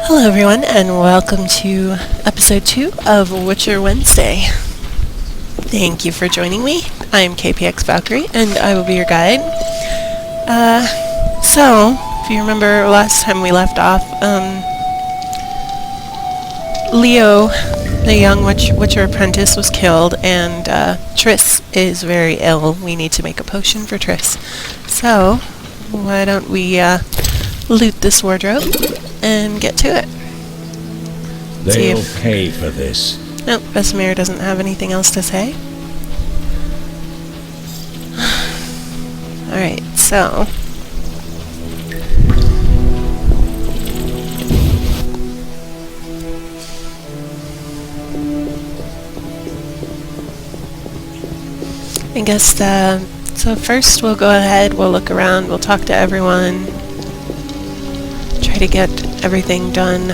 Hello everyone, and welcome to episode 2 of Witcher Wednesday. Thank you for joining me. I'm KPX Valkyrie, and I will be your guide. So, if you remember last time we left off, Leo, the young Witcher apprentice, was killed, and Triss is very ill. We need to make a potion for Triss. So, why don't we loot this wardrobe and get to it. They'll pay for this. Nope, Vesemir doesn't have anything else to say. Alright, so... I guess, so first we'll go ahead, we'll look around, we'll talk to everyone, try to get everything done.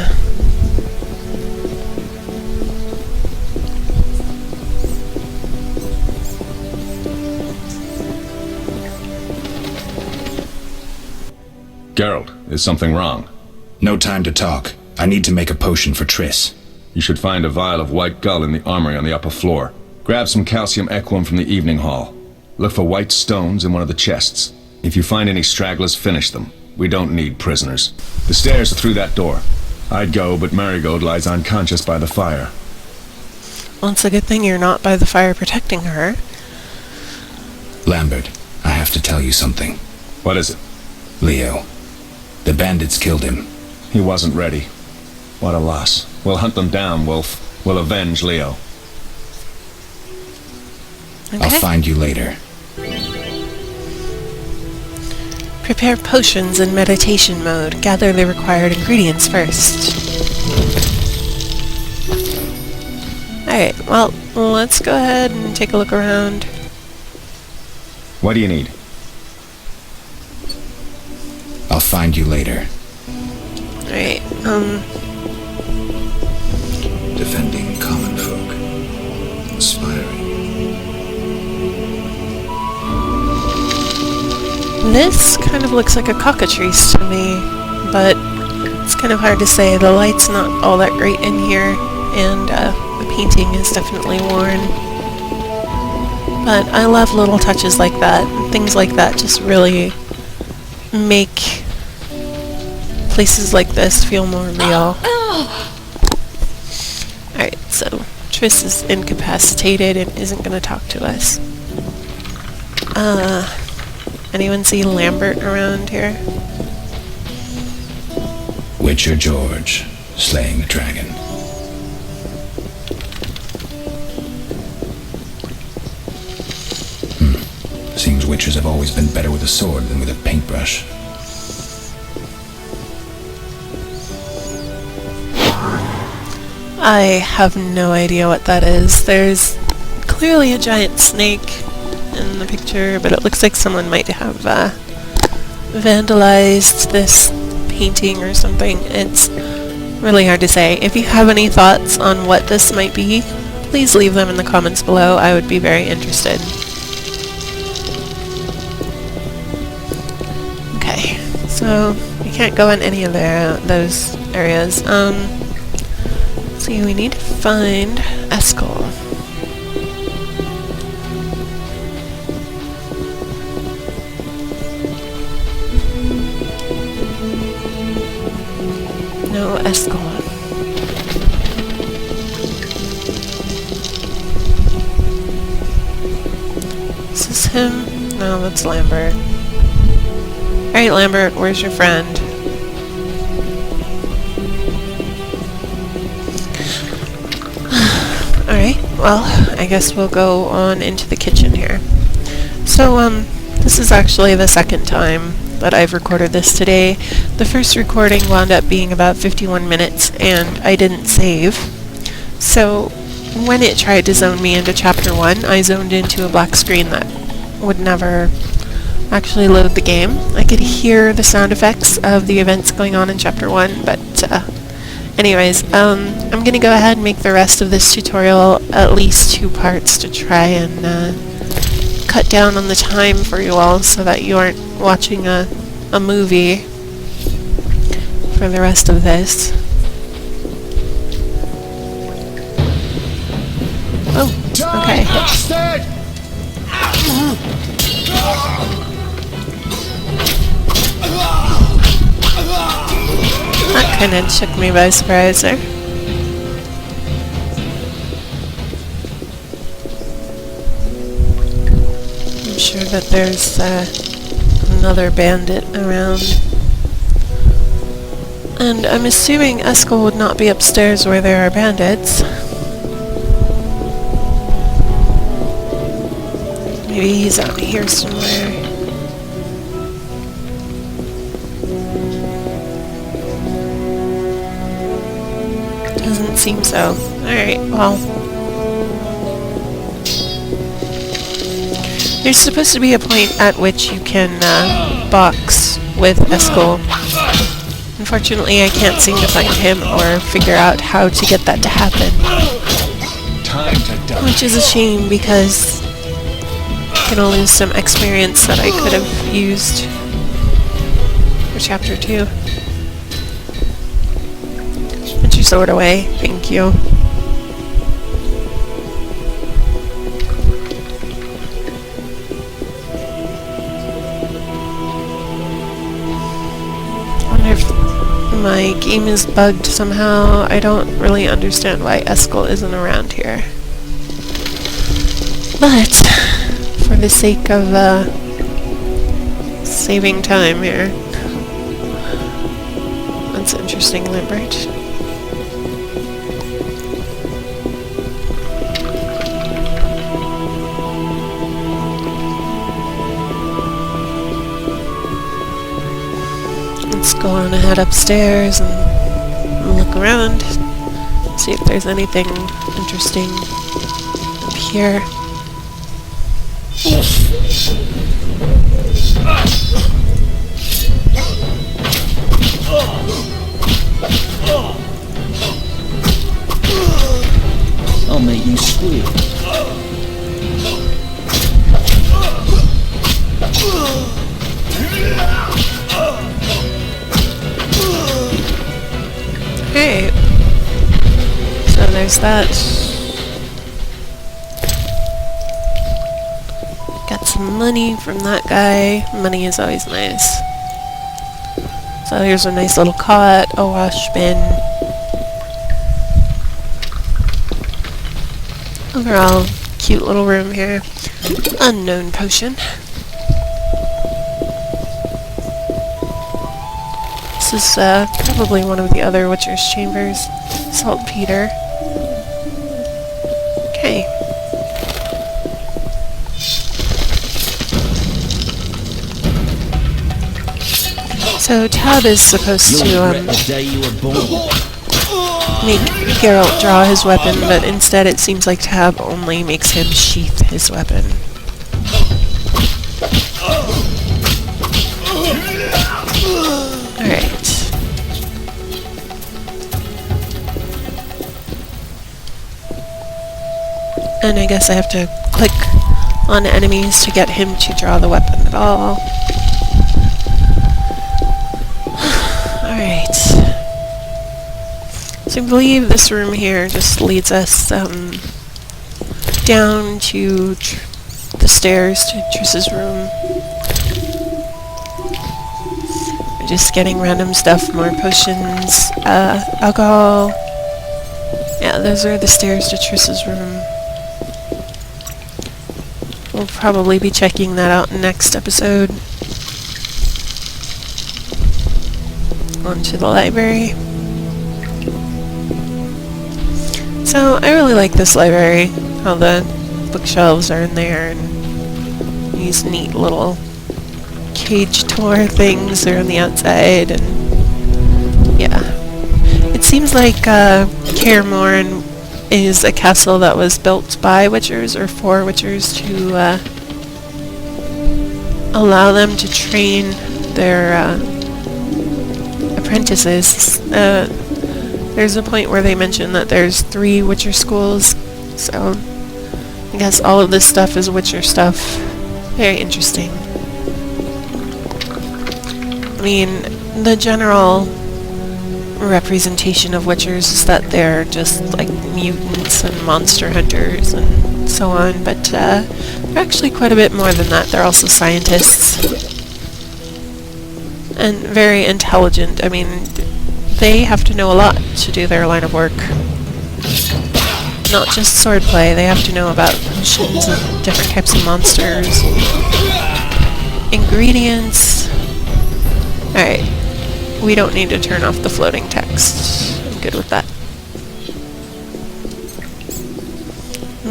Geralt, is something wrong? No time to talk. I need to make a potion for Triss. You should find a vial of white gull in the armory on the upper floor. Grab some calcium equum from the evening hall. Look for white stones in one of the chests. If you find any stragglers, finish them. We don't need prisoners. The stairs are through that door. I'd go, but Marigold lies unconscious by the fire. Well, it's a good thing you're not by the fire protecting her. Lambert, I have to tell you something. What is it? Leo. The bandits killed him. He wasn't ready. What a loss. We'll hunt them down, Wolf. We'll avenge Leo. Okay. I'll find you later. Prepare potions in meditation mode. Gather the required ingredients first. Alright, well, let's go ahead and take a look around. What do you need? I'll find you later. Alright, Defending common folk. Inspiring. this kind of looks like a cockatrice to me, but it's kind of hard to say. The light's not all that great in here, and the painting is definitely worn. But I love little touches like that, and things like that just really make places like this feel more real. Alright, so Triss is incapacitated and isn't going to talk to us. Anyone see Lambert around here? Witcher George, slaying the dragon. Seems witchers have always been better with a sword than with a paintbrush. I have no idea what that is. There's clearly a giant snake in the picture, but it looks like someone might have vandalized this painting or something. It's really hard to say. If you have any thoughts on what this might be, please leave them in the comments below. I would be very interested. Okay, so we can't go in any of those areas. See, we need to find Eskel. No Eskel. Is this him? No, that's Lambert. Alright, Lambert, where's your friend? Alright, well, I guess we'll go on into the kitchen here. So, this is actually the second time that I've recorded this today. The first recording wound up being about 51 minutes, and I didn't save. So, when it tried to zone me into Chapter 1, I zoned into a black screen that would never actually load the game. I could hear the sound effects of the events going on in Chapter 1, but anyways, I'm gonna go ahead and make the rest of this tutorial at least 2 parts to try and cut down on the time for you all so that you aren't watching a movie for the rest of this. Oh, okay. That kind of took me by surprise there. I'm sure that there's another bandit around. And I'm assuming Eskel would not be upstairs where there are bandits. Maybe he's out here somewhere. Doesn't seem so. Alright, well. There's supposed to be a point at which you can box with Eskel. Unfortunately, I can't seem to find him or figure out how to get that to happen. Time to die. Which is a shame because I'm gonna lose some experience that I could have used for Chapter 2. Put your sword away, thank you. I wonder if my game is bugged somehow. I don't really understand why Eskel isn't around here. But for the sake of saving time here. That's interesting, Lambert. Let's go on ahead upstairs and look around, see if there's anything interesting up here. I'll make you squeal. Okay, so there's that. Got some money from that guy. Money is always nice. So here's a nice little cot, a wash bin. Overall, cute little room here. Unknown potion. This is probably one of the other Witcher's chambers. Saltpeter. Okay. So Tab is supposed to The day you were born. make Geralt draw his weapon, but instead it seems like Tab only makes him sheath his weapon. Alright. And I guess I have to click on enemies to get him to draw the weapon at all. Alright. So I believe this room here just leads us down to the stairs to Triss's room. We're just getting random stuff, more potions, alcohol. Yeah, those are the stairs to Triss's room. We'll probably be checking that out next episode. On to the library. So, I really like this library. How the bookshelves are in there and these neat little cage tour things are on the outside, and yeah. It seems like Kaer Morhen is a castle that was built by Witchers or for Witchers to allow them to train their apprentices. There's a point where they mention that there's 3 Witcher schools, so I guess all of this stuff is Witcher stuff. Very interesting. I mean, the general representation of witchers is that they're just like mutants and monster hunters and so on, but they're actually quite a bit more than that. They're also scientists and very intelligent. I mean, they have to know a lot to do their line of work. Not just swordplay, they have to know about potions and different types of monsters. Ingredients. Alright. We don't need to turn off the floating text. I'm good with that.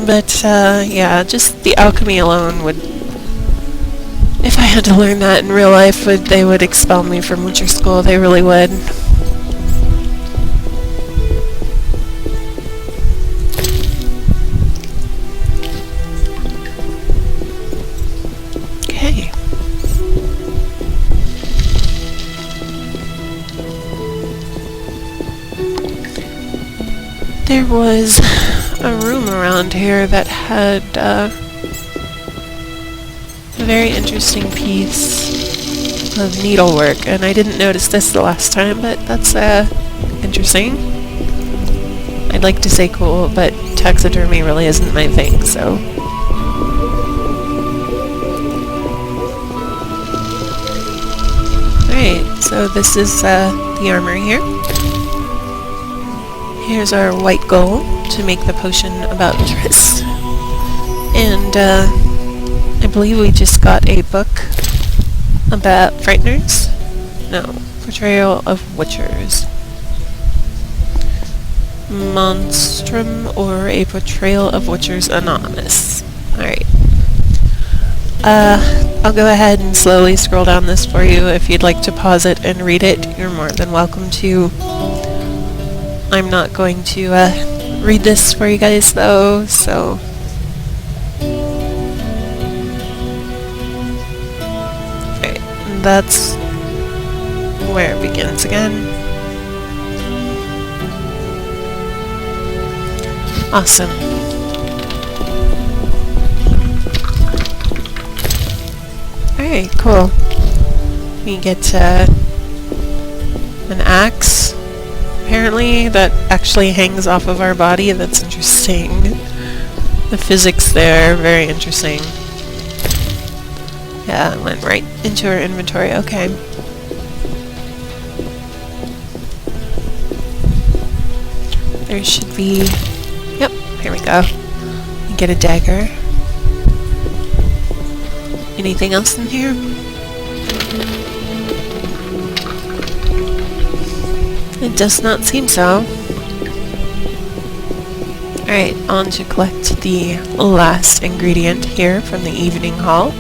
But, yeah, just the alchemy alone would... If I had to learn that in real life, they would expel me from Witcher School. They really would. Okay. There was a room around here that had a very interesting piece of needlework, and I didn't notice this the last time, but that's interesting. I'd like to say cool, but taxidermy really isn't my thing, so... Alright, so this is the armory here. Here's our white gold to make the potion about Triss. And I believe we just got a book about frighteners. No, portrayal of witchers. Monstrum, or a portrayal of witchers anonymous. Alright. I'll go ahead and slowly scroll down this for you. If you'd like to pause it and read it, you're more than welcome to. I'm not going to read this for you guys though, so... Alright, that's where it begins again. Awesome. Alright, cool. We get an axe. Apparently, that actually hangs off of our body. That's interesting. The physics there, very interesting. Yeah, it went right into our inventory. Okay. There should be... Yep, here we go. We get a dagger. Anything else in here? It does not seem so. Alright, on to collect the last ingredient here from the evening hall.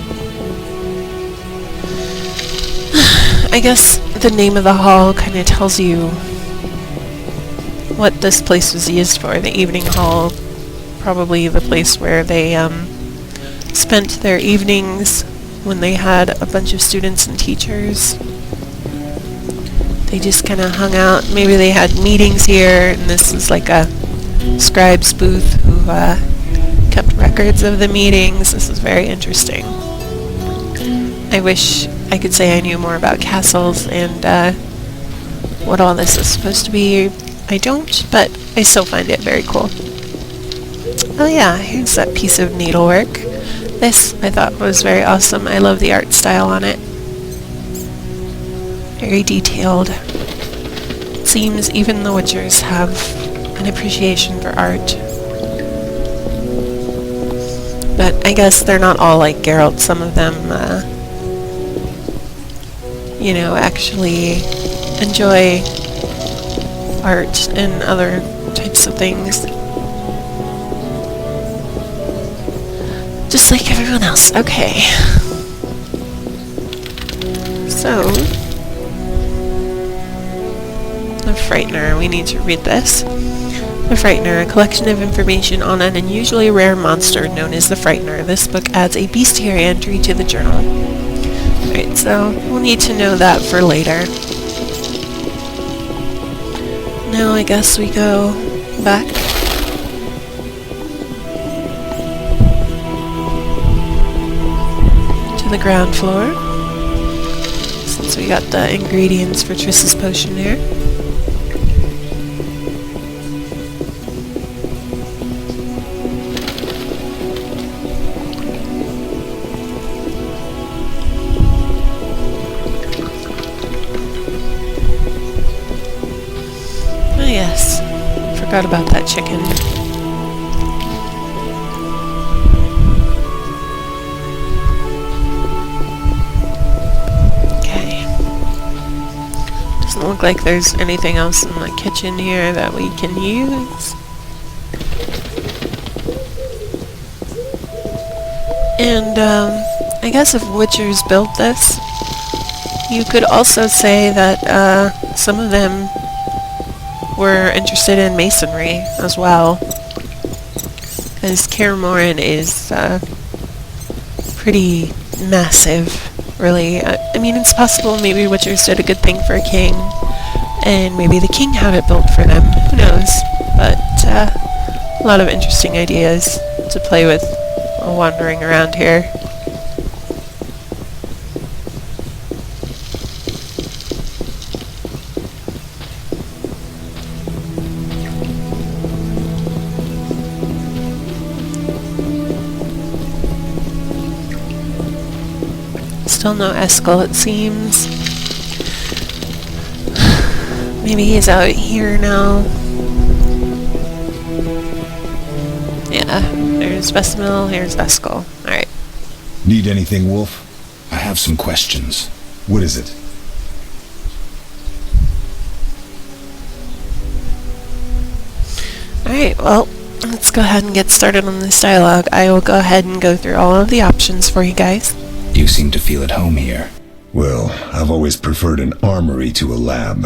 I guess the name of the hall kind of tells you what this place was used for. The evening hall, probably the place where they spent their evenings when they had a bunch of students and teachers. They just kind of hung out. Maybe they had meetings here, and this is like a scribe's booth who kept records of the meetings. This is very interesting. I wish I could say I knew more about castles and what all this is supposed to be. I don't, but I still find it very cool. Oh yeah, here's that piece of needlework. This I thought was very awesome. I love the art style on it. Very detailed. Seems even the witchers have an appreciation for art. But I guess they're not all like Geralt. Some of them, you know, actually enjoy art and other types of things. Just like everyone else. Okay. So... The Frightener. We need to read this. The Frightener, a collection of information on an unusually rare monster known as the Frightener. This book adds a bestiary entry to the journal. Alright, so we'll need to know that for later. Now I guess we go back. To the ground floor. Since we got the ingredients for Triss's potion here. yes. Forgot about that chicken. Okay. Doesn't look like there's anything else in the kitchen here that we can use. And, I guess if Witchers built this, you could also say that, some of them were interested in masonry as well. Because Kaer Morhen is, pretty massive, really. I mean, it's possible maybe Witchers did a good thing for a king, and maybe the king had it built for them. Who knows? But, a lot of interesting ideas to play with while wandering around here. Still no Eskel, it seems. Maybe he's out here now. Yeah, there's Vesemir, here's Eskel. Alright. Need anything, Wolf? I have some questions. What is it? Alright, well, let's go ahead and get started on this dialogue. I will go ahead and go through all of the options for you guys. You seem to feel at home here. Well, I've always preferred an armory to a lab.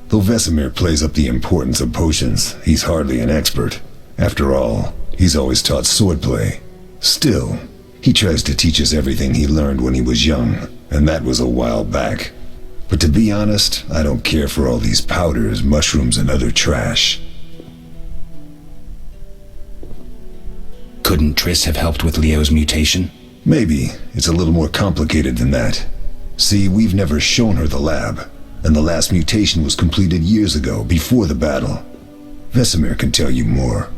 Though Vesemir plays up the importance of potions, he's hardly an expert. After all, he's always taught swordplay. Still, he tries to teach us everything he learned when he was young, and that was a while back. But to be honest, I don't care for all these powders, mushrooms, and other trash. Couldn't Triss have helped with Leo's mutation? Maybe. It's a little more complicated than that. See, we've never shown her the lab, and the last mutation was completed years ago, before the battle. Vesemir can tell you more.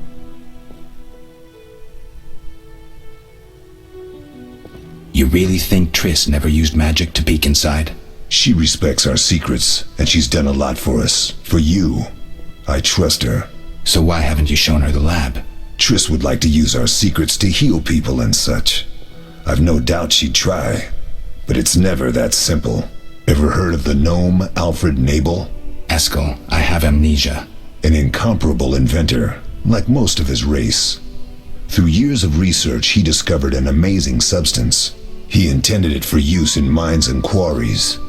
You really think Triss never used magic to peek inside? She respects our secrets, and she's done a lot for us. For you. I trust her. So why haven't you shown her the lab? Triss would like to use our secrets to heal people and such. I've no doubt she'd try, but it's never that simple. Ever heard of the gnome Alfred Nabel? Eskel, I have amnesia. An incomparable inventor, like most of his race. Through years of research, he discovered an amazing substance. He intended it for use in mines and quarries.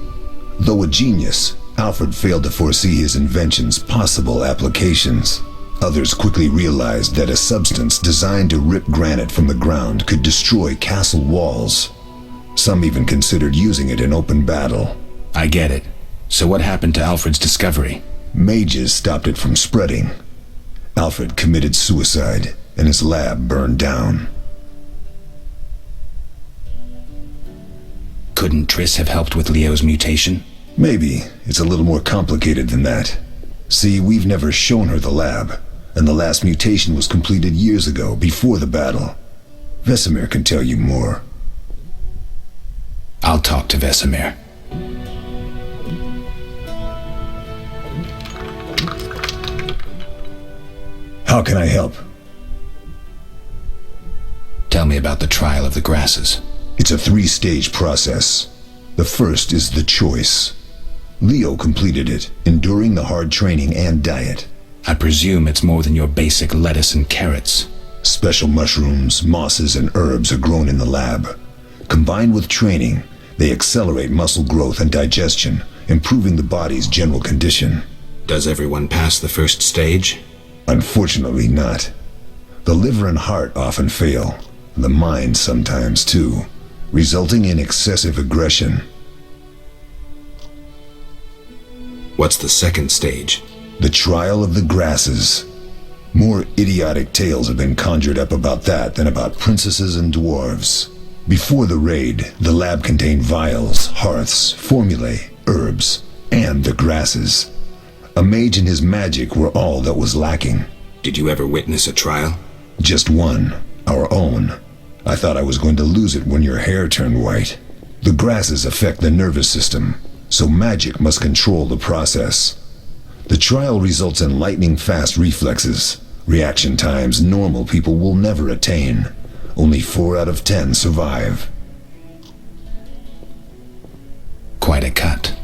Though a genius, Alfred failed to foresee his invention's possible applications. Others quickly realized that a substance designed to rip granite from the ground could destroy castle walls. Some even considered using it in open battle. I get it. So what happened to Alfred's discovery? Mages stopped it from spreading. Alfred committed suicide, and his lab burned down. Couldn't Triss have helped with Leo's mutation? Maybe. It's a little more complicated than that. See, we've never shown her the lab, and the last mutation was completed years ago, before the battle. Vesemir can tell you more. I'll talk to Vesemir. How can I help? Tell me about the trial of the grasses. It's a 3-stage process. The first is the choice. Leo completed it, enduring the hard training and diet. I presume it's more than your basic lettuce and carrots. Special mushrooms, mosses, and herbs are grown in the lab. Combined with training, they accelerate muscle growth and digestion, improving the body's general condition. Does everyone pass the first stage? Unfortunately not. The liver and heart often fail, the mind sometimes too, resulting in excessive aggression. What's the second stage? The trial of the grasses. More idiotic tales have been conjured up about that than about princesses and dwarves. Before the raid, the lab contained vials, hearths, formulae, herbs, and the grasses. A mage and his magic were all that was lacking. Did you ever witness a trial? Just one, our own. I thought I was going to lose it when your hair turned white. The grasses affect the nervous system, so magic must control the process. The trial results in lightning-fast reflexes, reaction times normal people will never attain. Only 4 out of 10 survive. Quite a cut.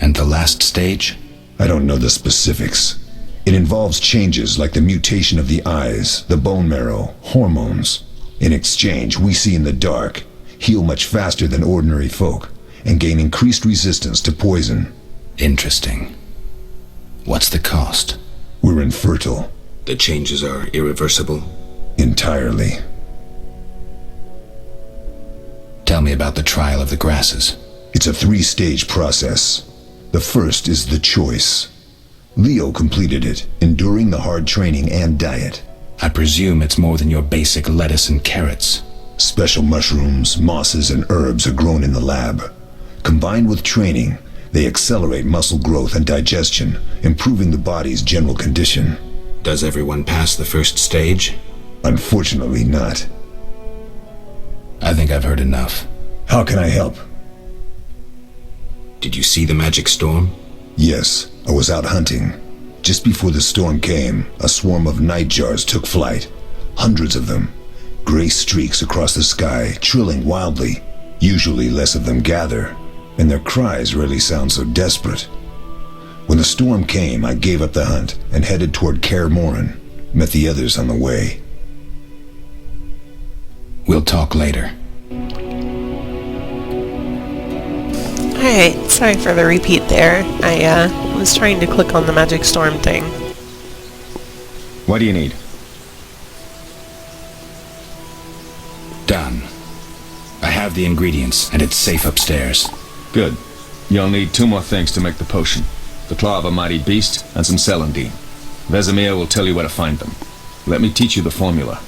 And the last stage? I don't know the specifics. It involves changes like the mutation of the eyes, the bone marrow, hormones. In exchange, we see in the dark, heal much faster than ordinary folk, and gain increased resistance to poison. Interesting. What's the cost? We're infertile. The changes are irreversible? Entirely. Tell me about the trial of the grasses. It's a 3-stage process. The first is the choice. Leo completed it, enduring the hard training and diet. I presume it's more than your basic lettuce and carrots. Special mushrooms, mosses, and herbs are grown in the lab. Combined with training, they accelerate muscle growth and digestion, improving the body's general condition. Does everyone pass the first stage? Unfortunately not. I think I've heard enough. How can I help? Did you see the magic storm? Yes, I was out hunting. Just before the storm came, a swarm of nightjars took flight. Hundreds of them. Gray streaks across the sky, trilling wildly. Usually less of them gather, and their cries rarely sound so desperate. When the storm came, I gave up the hunt and headed toward Kaer Morhen. Met the others on the way. We'll talk later. Alright, sorry for the repeat there. I was trying to click on the magic storm thing. What do you need? Done. I have the ingredients, and it's safe upstairs. Good. You'll need 2 more things to make the potion. The claw of a mighty beast and some celandine. Vesemir will tell you where to find them. Let me teach you the formula.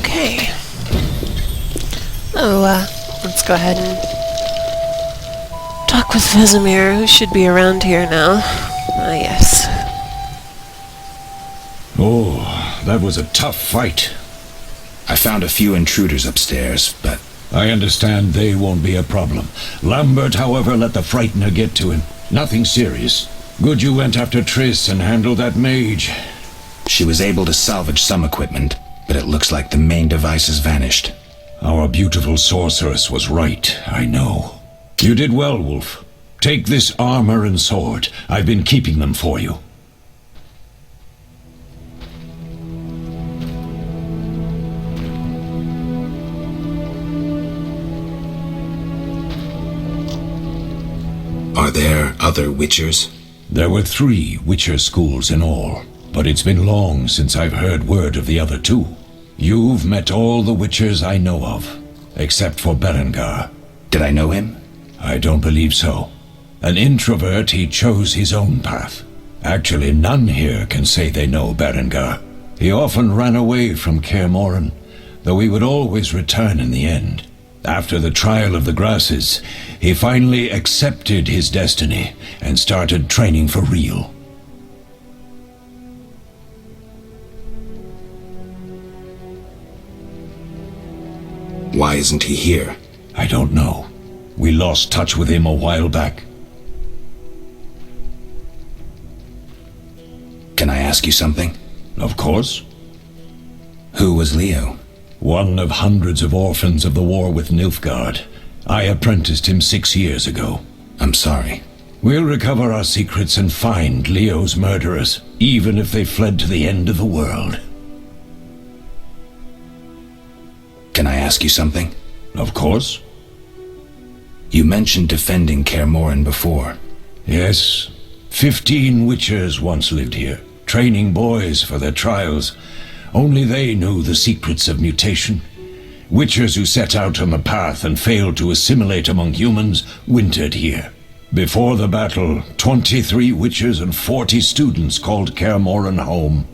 Okay. Oh, let's go ahead and talk with Vesemir, who should be around here now. Ah, yes. Oh, that was a tough fight. I found a few intruders upstairs, but I understand they won't be a problem. Lambert, however, let the Frightener get to him. Nothing serious. Good you went after Triss and handled that mage. she was able to salvage some equipment, but it looks like the main device has vanished. Our beautiful sorceress was right, I know. You did well, Wolf. Take this armor and sword. I've been keeping them for you. Are there other Witchers? There were 3 Witcher schools in all, but it's been long since I've heard word of the other 2. You've met all the Witchers I know of, except for Berengar. Did I know him? I don't believe so. An introvert, he chose his own path. Actually, none here can say they know Berengar. He often ran away from Kaer Morhen, though he would always return in the end. After the trial of the grasses, he finally accepted his destiny and started training for real. Why isn't he here? I don't know. We lost touch with him a while back. Can I ask you something? Of course. Who was Leo? One of hundreds of orphans of the war with Nilfgaard. I apprenticed him 6 years ago. I'm sorry. We'll recover our secrets and find Leo's murderers, even if they fled to the end of the world. Can I ask you something? Of course. You mentioned defending Kaer Morhen before. Yes. 15 Witchers once lived here, training boys for their trials. Only they knew the secrets of mutation. Witchers who set out on the path and failed to assimilate among humans wintered here. Before the battle, 23 Witchers and 40 students called Kaer Morhen home.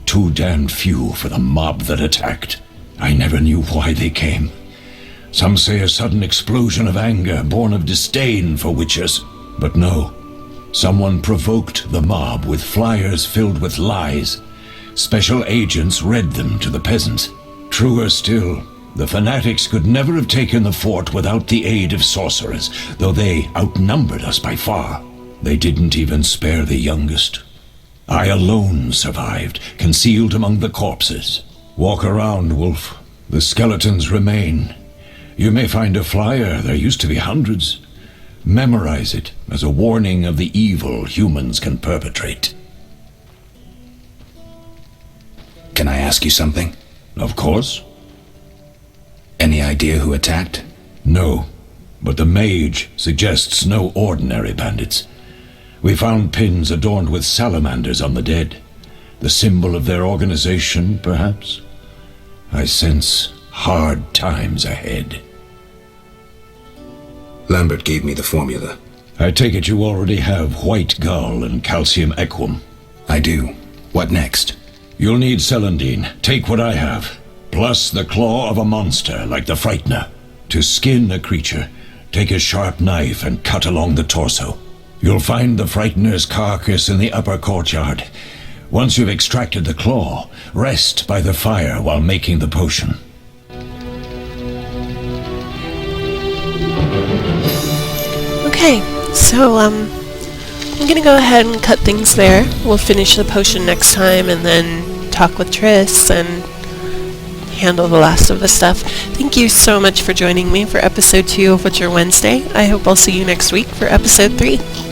Too damned few for the mob that attacked. I never knew why they came. Some say a sudden explosion of anger born of disdain for Witchers. But no. Someone provoked the mob with flyers filled with lies. Special agents read them to the peasants. Truer still, the fanatics could never have taken the fort without the aid of sorcerers, though they outnumbered us by far. They didn't even spare the youngest. I alone survived, concealed among the corpses. Walk around, Wolf. The skeletons remain. You may find a flyer. There used to be hundreds. Memorize it as a warning of the evil humans can perpetrate. Can I ask you something? Of course. Any idea who attacked? No, but the mage suggests no ordinary bandits. We found pins adorned with salamanders on the dead. The symbol of their organization, perhaps? I sense hard times ahead. Lambert gave me the formula. I take it you already have white gull and calcium equum. I do. What next? You'll need celandine. Take what I have. Plus the claw of a monster, like the Frightener. To skin a creature, take a sharp knife and cut along the torso. You'll find the Frightener's carcass in the upper courtyard. Once you've extracted the claw, rest by the fire while making the potion. Okay, so I'm gonna go ahead and cut things there. We'll finish the potion next time and then talk with Triss and handle the last of the stuff. Thank you so much for joining me for episode 2 of Witcher Wednesday. I hope I'll see you next week for episode 3.